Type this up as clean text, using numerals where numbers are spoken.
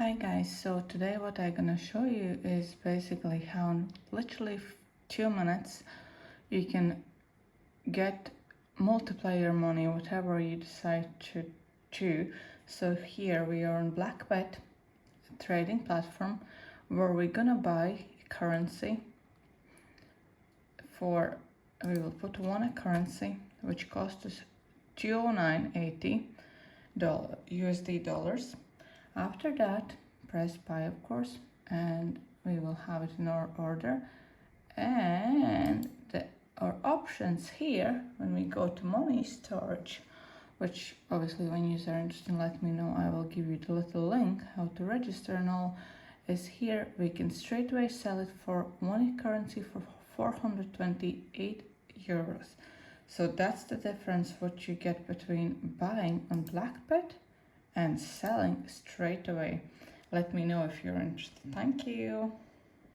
Hi guys, so today what I'm gonna show you is basically how in literally 2 minutes you can get multiplayer money, whatever you decide to do. So here we are on Blackbet, a trading platform where we're gonna buy currency we will put one currency which costs us 209.80 USD dollars. After that, press buy, of course, and we will have it in our order. And our options here, when we go to money storage, which obviously when you are interested, let me know, I will give you the little link how to register and all, is here we can straight away sell it for one currency for 428 euros. So that's the difference what you get between buying on Blackbet and selling straight away. Let me know if you're interested. Thank you.